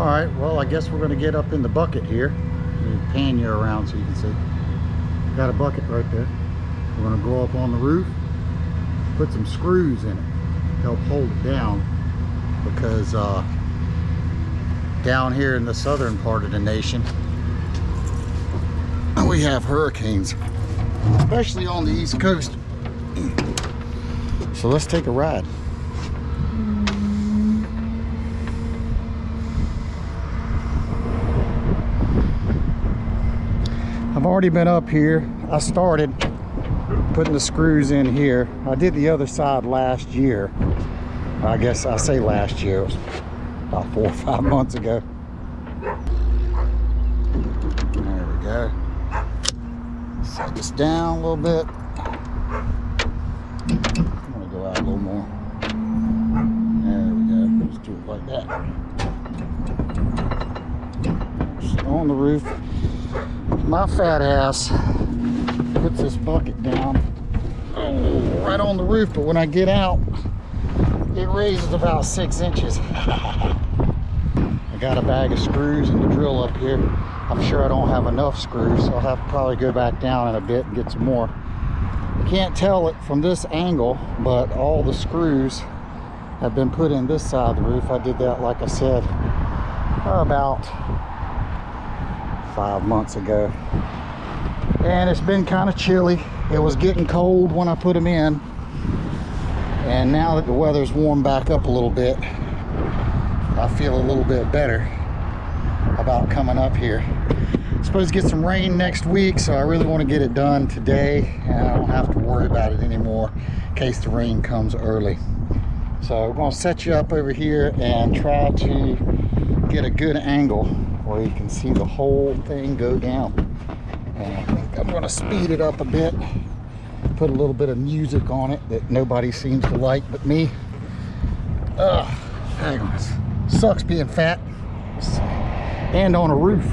All right, well, I guess we're going to get up in the bucket here. Let me pan you around so you can see. Got a bucket right there. We're going to go up on the roof, put some screws in it, help hold it down, because down here in the southern part of the nation, we have hurricanes, especially on the East Coast. So let's take a ride. I've already been up here. I started putting the screws in here. I did the other side last year. I guess I say last year. It was about 4 or 5 months ago. There we go. Set this down a little bit. I'm gonna go out a little more. There we go. Let's do it like that. Just on the roof. My fat ass puts this bucket down right on the roof, but when I get out, it raises about 6 inches. I got a bag of screws and the drill up here. I'm sure I don't have enough screws, so I'll have to probably go back down in a bit and get some more. You can't tell it from this angle, but all the screws have been put in this side of the roof. I did that, like I said, about 5 months ago. And it's been kind of chilly. It was getting cold when I put them in. And now that the weather's warmed back up a little bit, I feel a little bit better about coming up here. I'm supposed to get some rain next week, so I really want to get it done today, and I don't have to worry about it anymore in case the rain comes early. So we're going to set you up over here and try to get a good angle where you can see the whole thing go down. And I think I'm going to speed it up a bit, put a little bit of music on it that nobody seems to like but me. Hang on. Sucks being fat and on a roof.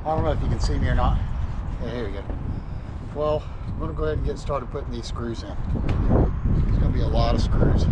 I don't know if you can see me or not. Yeah, here we go. Well, I'm going to go ahead and get started putting these screws in. There's going to be a lot of screws.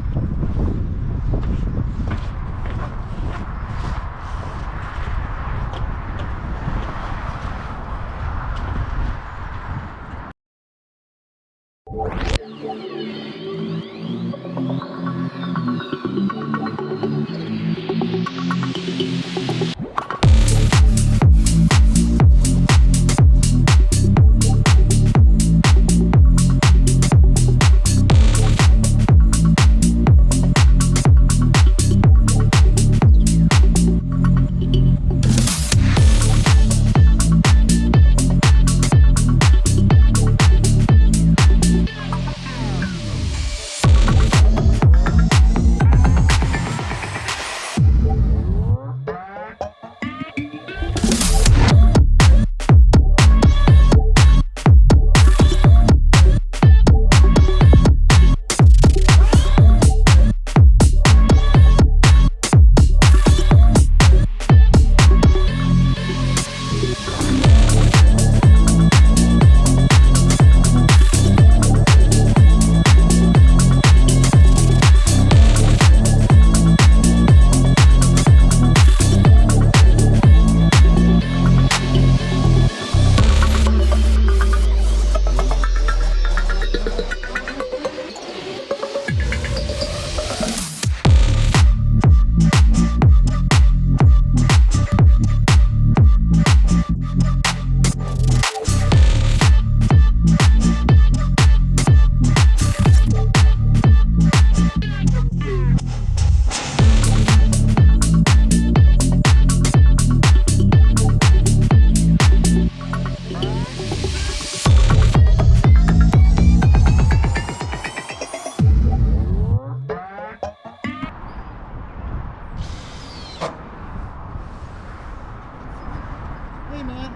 Hey man,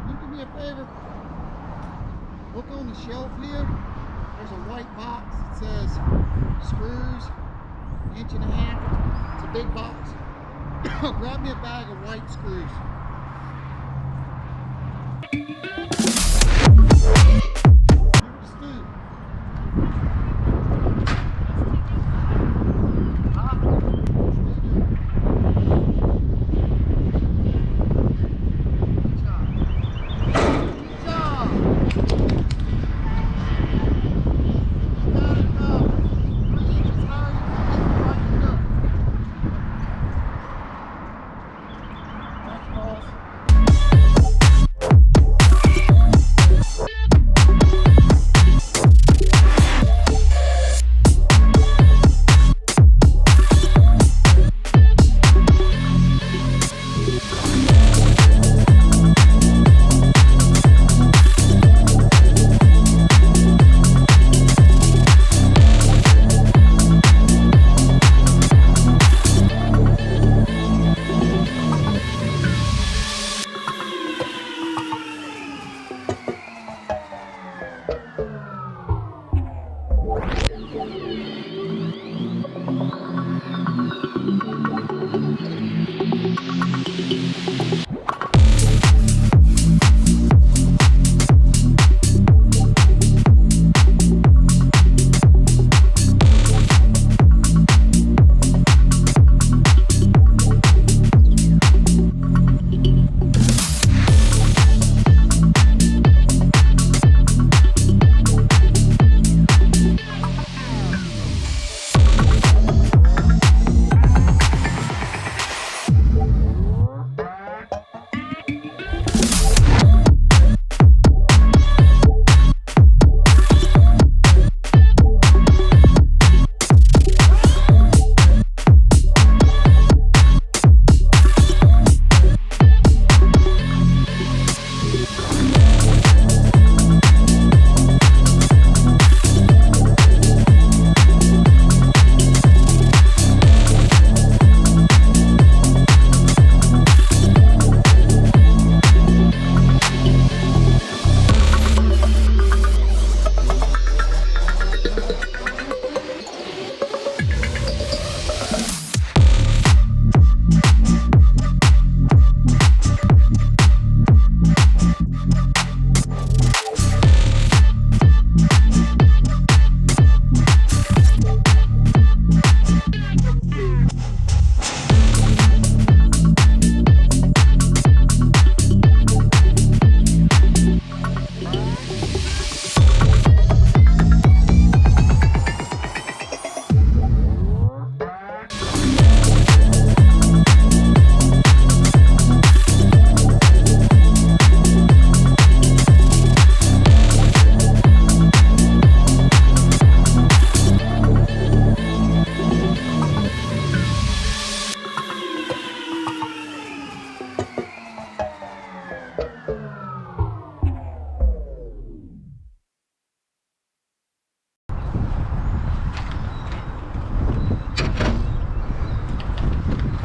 you do me a favor. Look on the shelf here. There's a white box that says screws, 1.5 inches. It's a big box. Grab me a bag of white screws. Stu. Huh?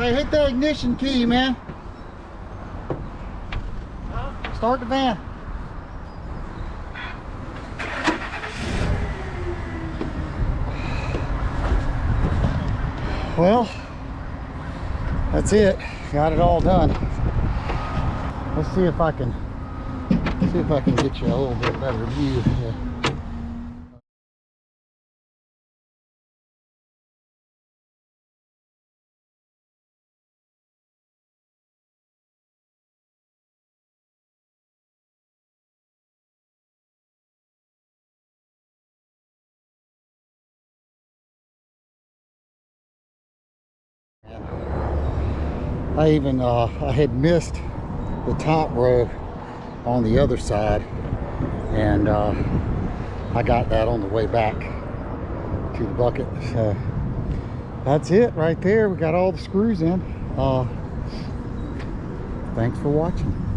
Hey, hit the ignition key, man. Start the van. Well, that's it. Got it all done. Let's see if I can get you a little bit better view here. I had missed the top row on the other side, and I got that on the way back to the bucket. So that's it right there. We got all the screws in. Thanks for watching.